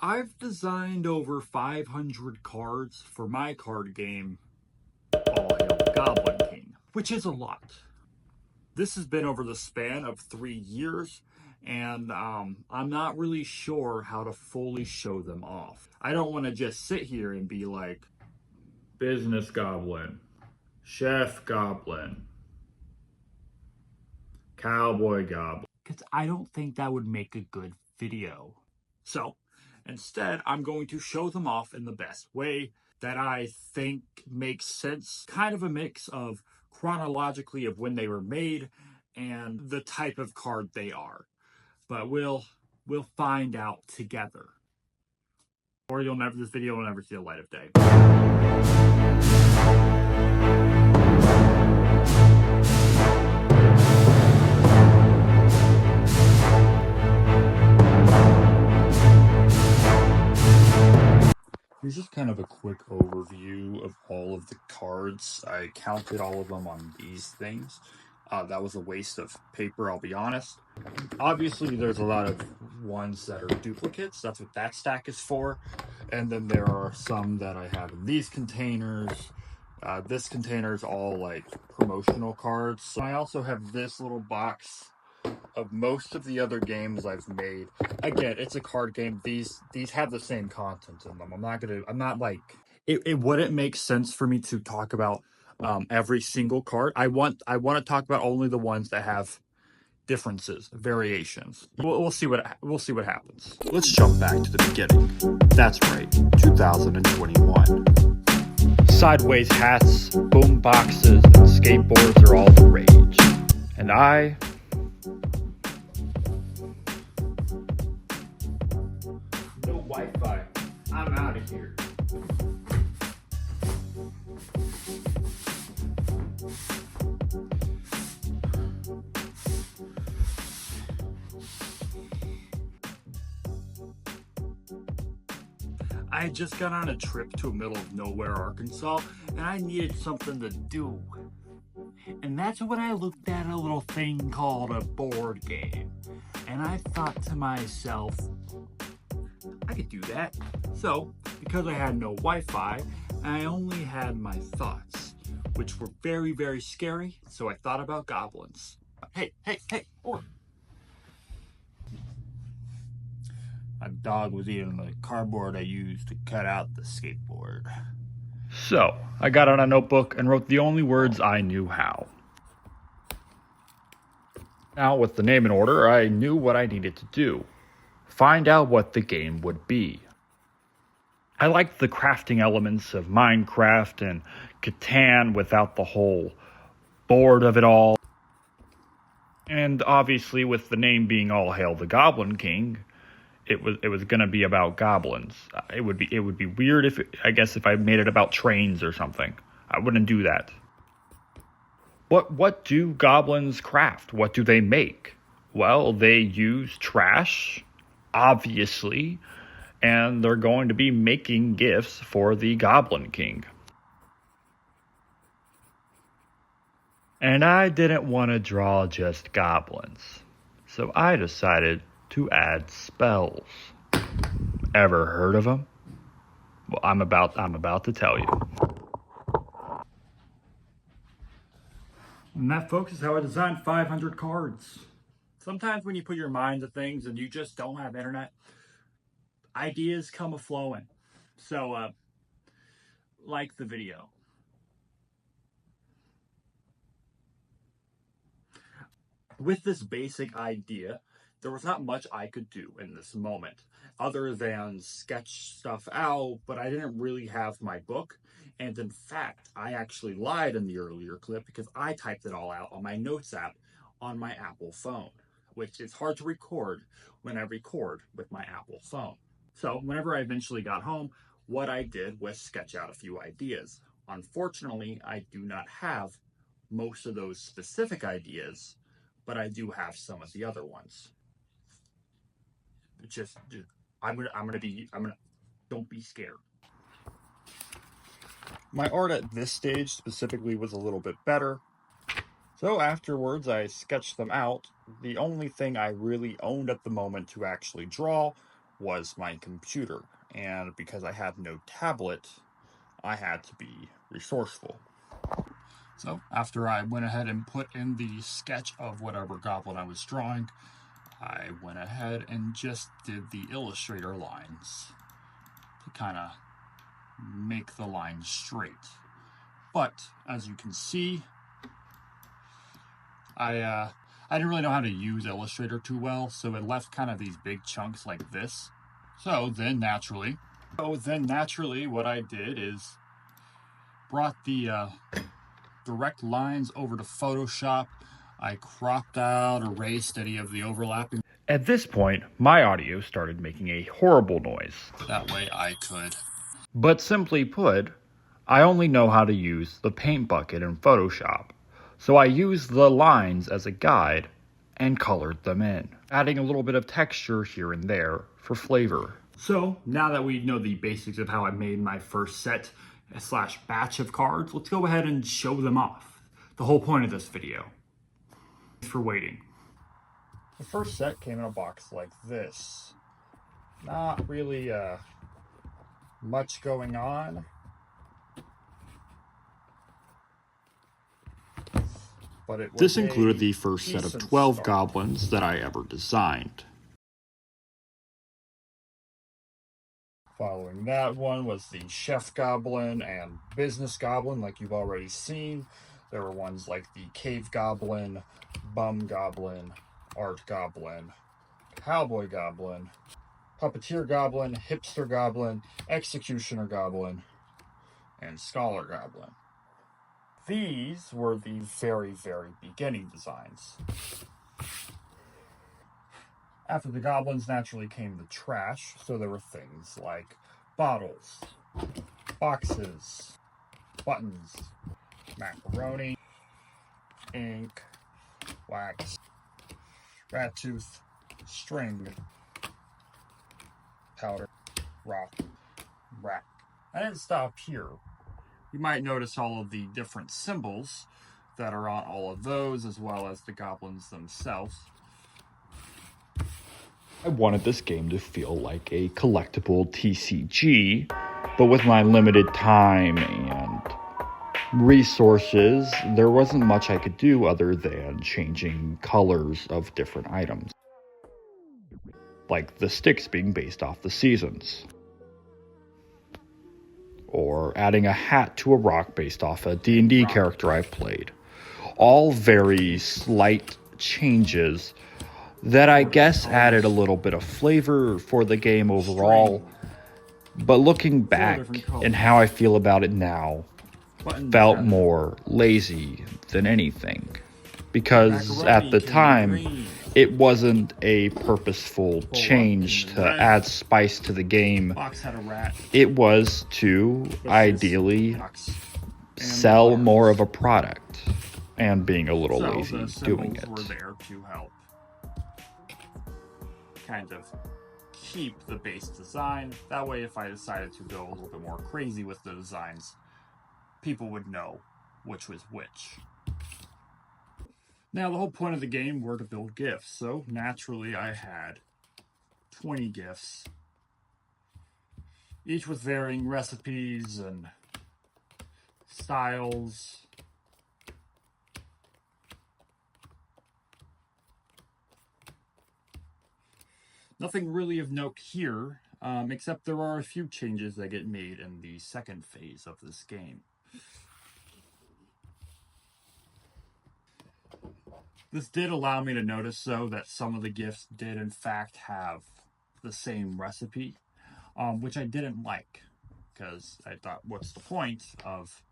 I've designed over 500 cards for my card game, All Hail the Goblin King, which is a lot. This has been over the span of 3 years, and I'm not really sure how to fully show them off. I don't want to just sit here and be like, Business Goblin, Chef Goblin, Cowboy Goblin, because I don't think that would make a good video. So instead, I'm going to show them off in the best way that I think makes sense. Kind of a mix of chronologically of when they were made and the type of card they are. But we'll find out together. Or this video will never see the light of day. Here's just kind of a quick overview of all of the cards. I counted all of them on these things. That was a waste of paper, I'll be honest. Obviously, there's a lot of ones that are duplicates. That's what that stack is for. And then there are some that I have in these containers. This container is all like promotional cards. So I also have this little box of most of the other games I've made. Again, it's a card game. These have the same content in them. It wouldn't make sense for me to talk about every single card. I want to talk about only the ones that have differences, variations. We'll see what happens. Let's jump back to the beginning. That's right, 2021. Sideways hats, boom boxes, and skateboards are all the rage. And no Wi-Fi. I'm out of here. I had just got on a trip to the middle of nowhere, Arkansas, and I needed something to do. And that's when I looked at a little thing called a board game. And I thought to myself, I could do that. So, because I had no Wi-Fi, I only had my thoughts, which were very, very scary, so I thought about goblins. Hey, or my dog was eating the cardboard I used to cut out the skateboard. So, I got out a notebook and wrote the only words I knew how. Now, with the name in order, I knew what I needed to do. Find out what the game would be. I liked the crafting elements of Minecraft and Catan without the whole board of it all. And obviously, with the name being All Hail the Goblin King, it was going to be about goblins. It would be weird if I made it about trains or something. I wouldn't do that. What do goblins craft? What do they make? Well, they use trash, obviously, and they're going to be making gifts for the Goblin King. And I didn't want to draw just goblins, so I decided to add spells. Ever heard of them? Well, I'm about to tell you. And that, folks, is how I designed 500 cards. Sometimes when you put your mind to things and you just don't have internet, ideas come a-flowing. So, like the video. With this basic idea, there was not much I could do in this moment other than sketch stuff out, but I didn't really have my book. And in fact, I actually lied in the earlier clip because I typed it all out on my Notes app on my Apple phone, which is hard to record when I record with my Apple phone. So whenever I eventually got home, what I did was sketch out a few ideas. Unfortunately, I do not have most of those specific ideas, but I do have some of the other ones. Don't be scared. My art at this stage specifically was a little bit better. So afterwards, I sketched them out. The only thing I really owned at the moment to actually draw was my computer, and because I had no tablet, I had to be resourceful. So after I went ahead and put in the sketch of whatever goblin I was drawing, I went ahead and just did the Illustrator lines to kind of make the line straight. But as you can see, I didn't really know how to use Illustrator too well, so it left kind of these big chunks like this. So then naturally what I did is brought the direct lines over to Photoshop. I cropped out, erased any of the overlapping. At this point, my audio started making a horrible noise. That way I could. But simply put, I only know how to use the paint bucket in Photoshop. So I used the lines as a guide and colored them in, adding a little bit of texture here and there for flavor. So now that we know the basics of how I made my first set / batch of cards, let's go ahead and show them off. The whole point of this video. Thanks for waiting. The first set came in a box like this. Not really much going on. But this included the first set of 12 goblins that I ever designed. Following that one was the Chef Goblin and Business Goblin, like you've already seen. There were ones like the Cave Goblin, Bum Goblin, Art Goblin, Cowboy Goblin, Puppeteer Goblin, Hipster Goblin, Executioner Goblin, and Scholar Goblin. These were the very, very beginning designs. After the goblins, naturally came the trash, so there were things like bottles, boxes, buttons, macaroni, ink, wax, rat tooth, string, powder, rock, rack. I didn't stop here. You might notice all of the different symbols that are on all of those, as well as the goblins themselves. I wanted this game to feel like a collectible TCG, but with my limited time and resources, there wasn't much I could do other than changing colors of different items, like the sticks being based off the seasons, or adding a hat to a rock based off a D&D character I've played. All very slight changes that I guess added a little bit of flavor for the game overall, but looking back and how I feel about it now, felt more lazy than anything, because at the time it wasn't a purposeful change to add spice to the game. It was to ideally sell more of a product, and being a little lazy doing it. Kind of keep the base design. That way, if I decided to go a little bit more crazy with the designs, people would know which was which. Now, the whole point of the game were to build gifts, so naturally I had 20 gifts, each with varying recipes and styles. Nothing really of note here, except there are a few changes that get made in the second phase of this game. This did allow me to notice, though, that some of the gifts did in fact have the same recipe, which I didn't like, because I thought, what's the point of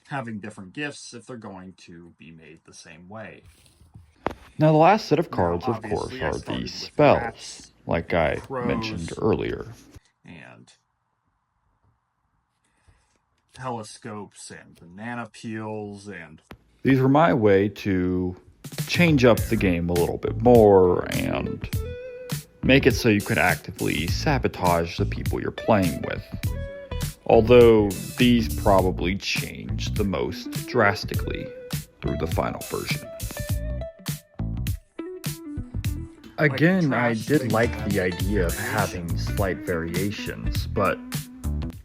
having different gifts if they're going to be made the same way? Now, the last set of cards, of course, are the spells, like I mentioned earlier. And telescopes and banana peels, and these were my way to change up the game a little bit more and make it so you could actively sabotage the people you're playing with. Although these probably changed the most drastically through the final version. Again, I did like the idea of having slight variations, but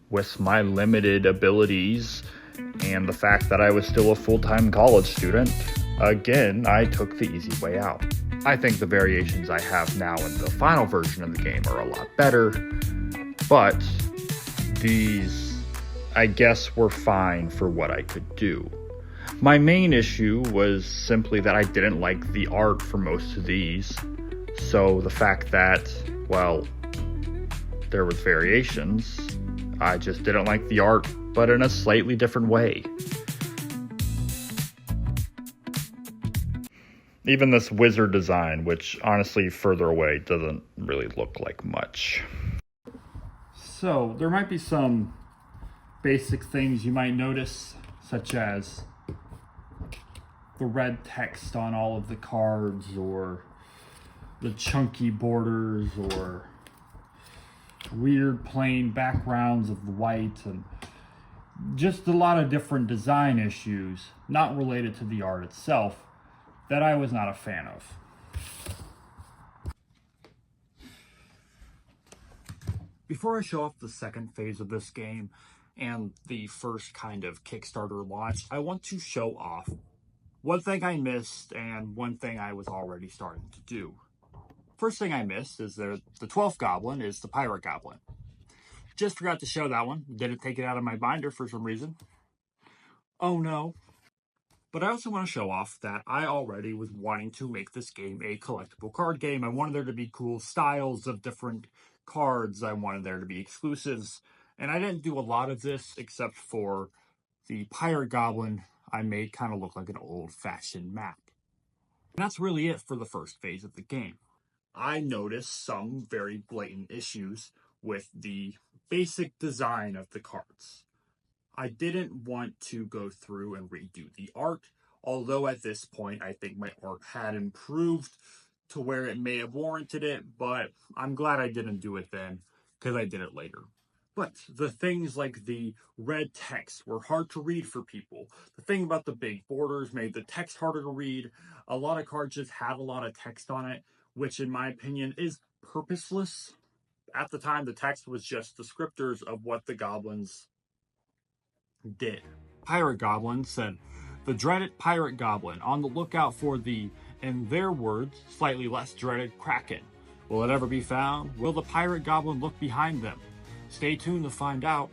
with my limited abilities and the fact that I was still a full-time college student, again, I took the easy way out. I think the variations I have now in the final version of the game are a lot better, but these, I guess, were fine for what I could do. My main issue was simply that I didn't like the art for most of these, so the fact that, well, there was variations, I just didn't like the art, but in a slightly different way. Even this wizard design, which honestly further away doesn't really look like much. So, there might be some basic things you might notice, such as the red text on all of the cards, or the chunky borders, or weird plain backgrounds of the white, and just a lot of different design issues not related to the art itself that I was not a fan of. Before I show off the second phase of this game and the first kind of Kickstarter launch, I want to show off one thing I missed and one thing I was already starting to do. First thing I missed is the 12th goblin is the pirate goblin. Just forgot to show that one. Didn't take it out of my binder for some reason. Oh no. But I also want to show off that I already was wanting to make this game a collectible card game. I wanted there to be cool styles of different cards. I wanted there to be exclusives. And I didn't do a lot of this except for the pirate goblin I made kind of look like an old-fashioned map. And that's really it for the first phase of the game. I noticed some very blatant issues with the basic design of the cards. I didn't want to go through and redo the art, although at this point I think my art had improved to where it may have warranted it, but I'm glad I didn't do it then, because I did it later. But the things like the red text were hard to read for people. The thing about the big borders made the text harder to read. A lot of cards just had a lot of text on it, which in my opinion is purposeless. At the time, the text was just descriptors of what the goblins did. Pirate Goblin said, "The dreaded pirate goblin, on the lookout for the, in their words, slightly less dreaded Kraken. Will it ever be found? Will the pirate goblin look behind them? Stay tuned to find out.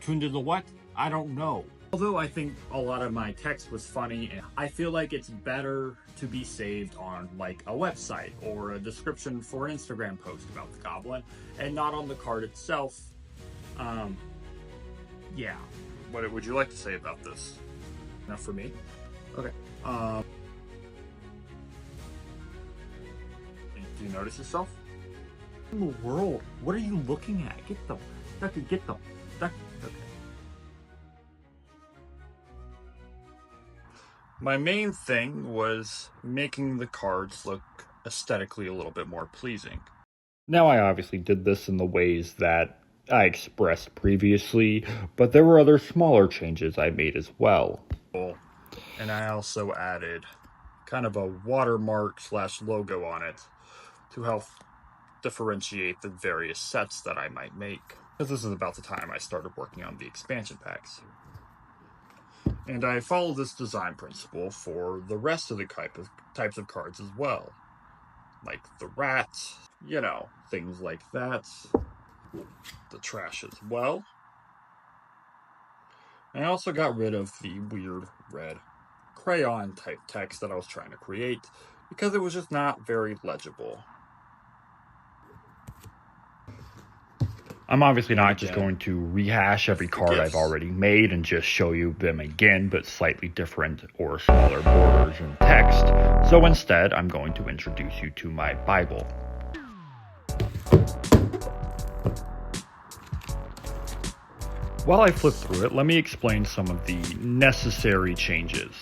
Tuned to the what? I don't know." Although I think a lot of my text was funny, I feel like it's better to be saved on like a website or a description for an Instagram post about the goblin and not on the card itself. Yeah. What would you like to say about this? Enough for me? Okay. Do you notice yourself? In the world, what are you looking at? Get them. Ducky, get them. Ducky. Okay. My main thing was making the cards look aesthetically a little bit more pleasing. Now, I obviously did this in the ways that I expressed previously, but there were other smaller changes I made as well. And I also added kind of a watermark / logo on it to help differentiate the various sets that I might make. Because this is about the time I started working on the expansion packs. And I followed this design principle for the rest of the types of cards as well. Like the rat, you know, things like that. The trash as well. I also got rid of the weird red crayon type text that I was trying to create because it was just not very legible. I'm obviously not just going to rehash every card I've already made and just show you them again, but slightly different or smaller borders and text. So instead, I'm going to introduce you to my Bible. While I flip through it, let me explain some of the necessary changes.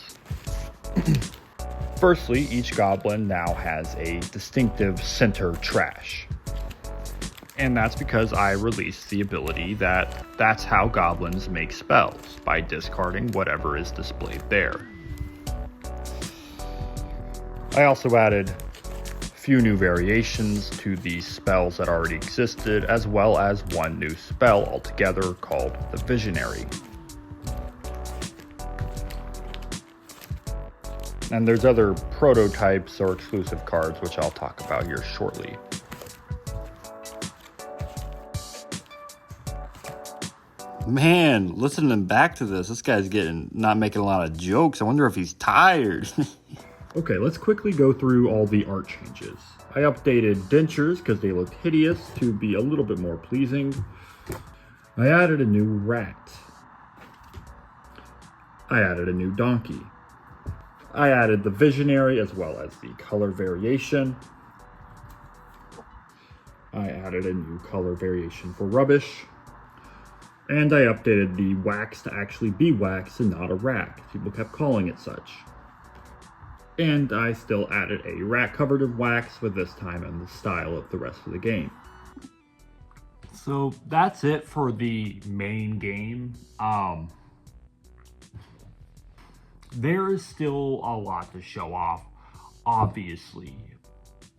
Firstly, each goblin now has a distinctive center trash. And that's because I released the ability that's how goblins make spells, by discarding whatever is displayed there. I also added few new variations to the spells that already existed, as well as one new spell altogether called the Visionary. And there's other prototypes or exclusive cards, which I'll talk about here shortly. Man, listening back to this guy's not making a lot of jokes. I wonder if he's tired. Okay, let's quickly go through all the art changes. I updated dentures because they looked hideous to be a little bit more pleasing. I added a new rat. I added a new donkey. I added the Visionary as well as the color variation. I added a new color variation for Rubbish. And I updated the wax to actually be wax and not a rat. People kept calling it such. And I still added a rat covered in wax, but this time in the style of the rest of the game. So that's it for the main game. There is still a lot to show off, obviously.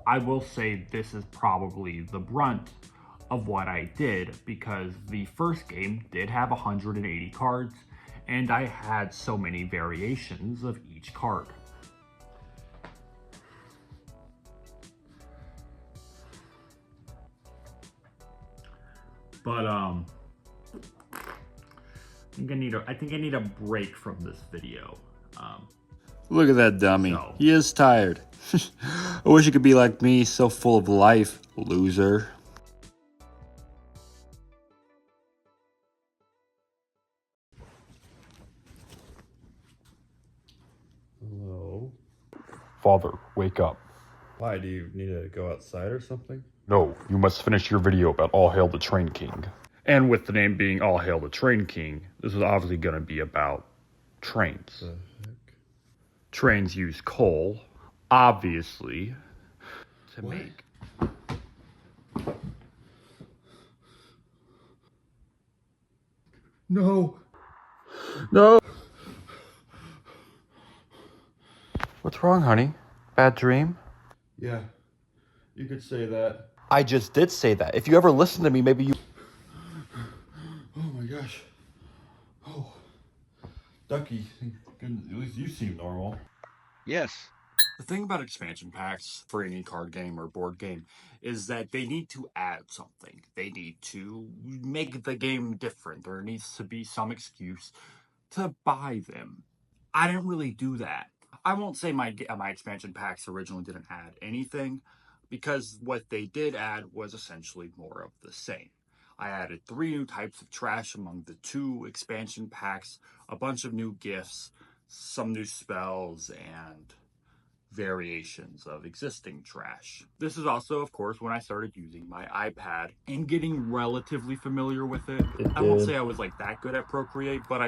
I will say this is probably the brunt of what I did, because the first game did have 180 cards, and I had so many variations of each card. But I think I need a break from this video. Look at that dummy. So. He is tired. I wish you could be like me, so full of life, loser. Hello? Father, wake up. Why, do you need to go outside or something? No, you must finish your video about All Hail the Train King. And with the name being All Hail the Train King, this is obviously going to be about trains. The heck? Trains use coal, obviously, to What? make. No! No! What's wrong, honey? Bad dream? Yeah, you could say that. I just did say that. If you ever listen to me, maybe you... Oh my gosh. Oh. Ducky, at least you seem normal. Yes. The thing about expansion packs for any card game or board game is that they need to add something. They need to make the game different. There needs to be some excuse to buy them. I didn't really do that. I won't say my expansion packs originally didn't add anything, because what they did add was essentially more of the same. I added 3 new types of trash among the 2 expansion packs, a bunch of new gifts, some new spells, and variations of existing trash. This is also, of course, when I started using my iPad and getting relatively familiar with it. I won't say I was like that good at Procreate, but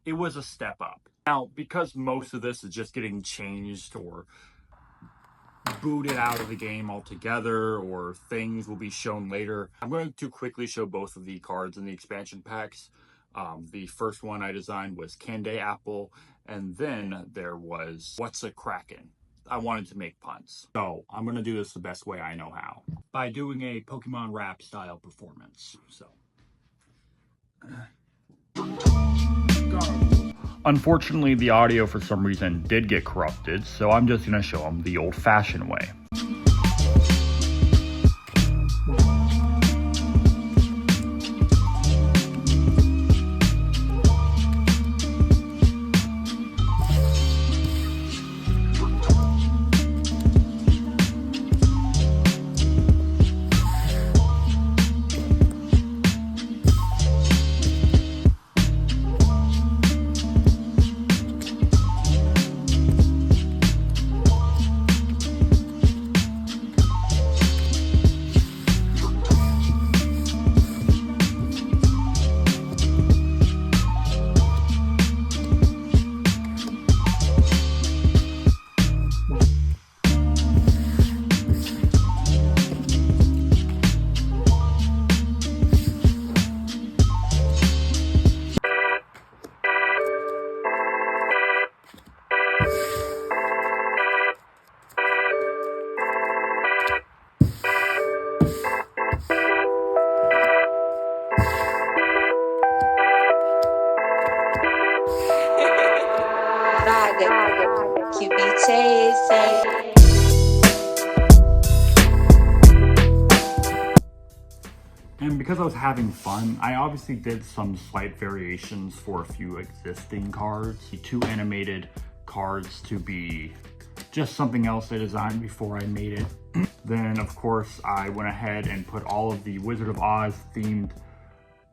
it was a step up. Now, because most of this is just getting changed or booted out of the game altogether, or things will be shown later, I'm going to quickly show both of the cards in the expansion packs. The first one I designed was Candy Apple, and then there was What's a Kraken. I wanted to make puns, so I'm going to do this the best way I know how, by doing a Pokemon rap style performance. So Unfortunately, the audio for some reason did get corrupted, so I'm just going to show them the old-fashioned way. And because I was having fun, I obviously did some slight variations for a few existing cards. The 2 animated cards to be just something else I designed before I made it. Then, of course, I went ahead and put all of the Wizard of Oz themed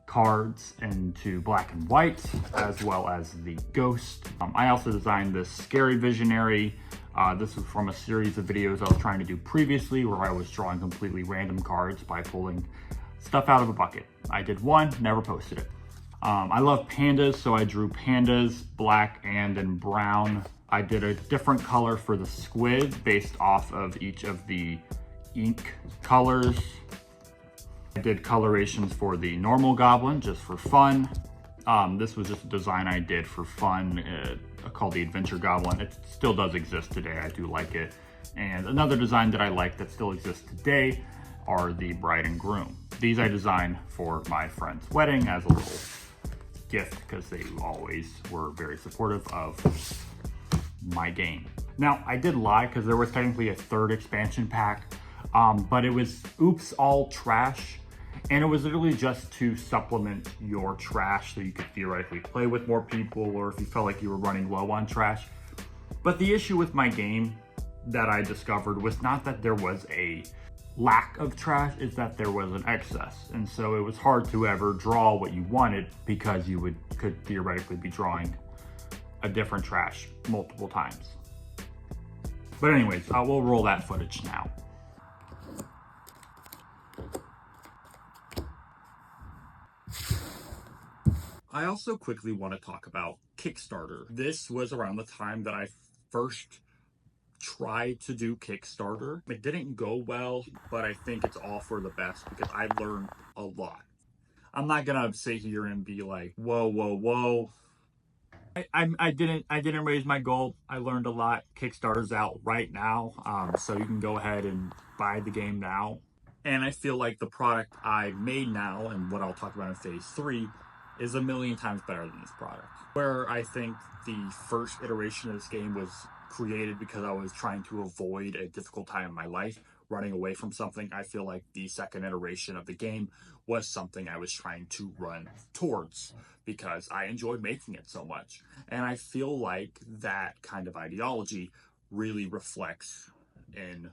cards into black and white, as well as the ghost. I also designed this Scary Visionary. This was from a series of videos I was trying to do previously where I was drawing completely random cards by pulling stuff out of a bucket. I did one, never posted it. I love pandas, so I drew pandas, black and in brown. I did a different color for the squid based off of each of the ink colors. I did colorations for the normal goblin just for fun. This was just a design I did for fun called the Adventure Goblin. It still does exist today, I do like it. And another design that I like that still exists today are the bride and groom. These I designed for my friend's wedding as a little gift because they always were very supportive of my game. Now, I did lie because there was technically a 3rd expansion pack, but it was Oops All Trash, and it was literally just to supplement your trash so you could theoretically play with more people, or if you felt like you were running low on trash. But the issue with my game that I discovered was not that there was a lack of trash, is that there was an excess, and so it was hard to ever draw what you wanted because you could theoretically be drawing a different trash multiple times. But anyways, I will roll that footage now. I also quickly want to talk about Kickstarter. This was around the time that I first tried to do Kickstarter. It didn't go well, but I think it's all for the best because I learned a lot. I'm not gonna sit here and be like, whoa. I didn't raise my goal. I learned a lot. Kickstarter's out right now, so you can go ahead and buy the game now. And I feel like the product I made now, and what I'll talk about in phase 3, is a million times better than this product. Where I think the first iteration of this game was created because I was trying to avoid a difficult time in my life, running away from something. I feel like the second iteration of the game was something I was trying to run towards because I enjoyed making it so much. And I feel like that kind of ideology really reflects in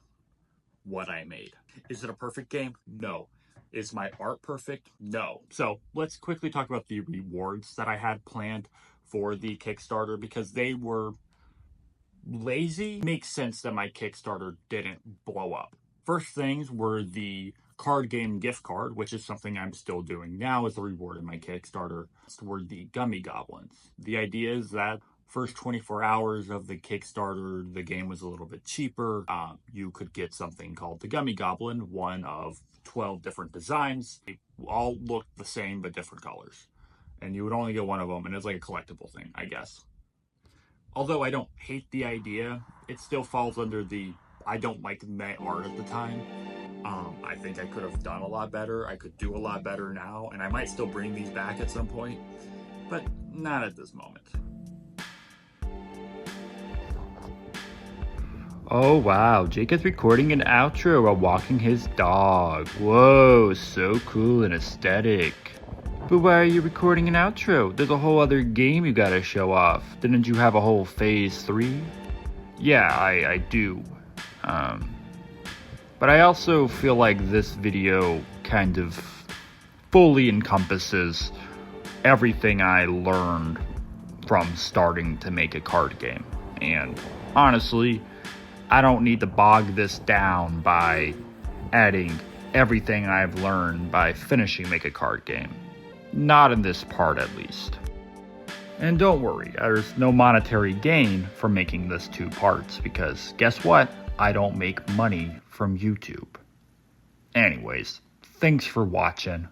what I made. Is it a perfect game? No. Is my art perfect? No. So let's quickly talk about the rewards that I had planned for the Kickstarter because they were lazy. It makes sense that my Kickstarter didn't blow up. First things were the card game gift card, which is something I'm still doing now as a reward in my Kickstarter. Were the Gummy Goblins. The idea is that first 24 hours of the Kickstarter, the game was a little bit cheaper. You could get something called the Gummy Goblin, one of 12 different designs. They all looked the same, but different colors. And you would only get one of them, and it's like a collectible thing, I guess. Although I don't hate the idea, it still falls under the I don't like my art at the time. I think I could have done a lot better. I could do a lot better now, and I might still bring these back at some point, but not at this moment. Oh wow, Jake is recording an outro while walking his dog. Whoa, so cool and aesthetic. But why are you recording an outro? There's a whole other game you gotta show off. Didn't you have a whole phase 3? Yeah, I do. But I also feel like this video kind of fully encompasses everything I learned from starting to make a card game. And honestly, I don't need to bog this down by adding everything I've learned by finishing Make a Card Game. Not in this part, at least. And don't worry, there's no monetary gain from making this 2 parts, because guess what? I don't make money from YouTube. Anyways, thanks for watching.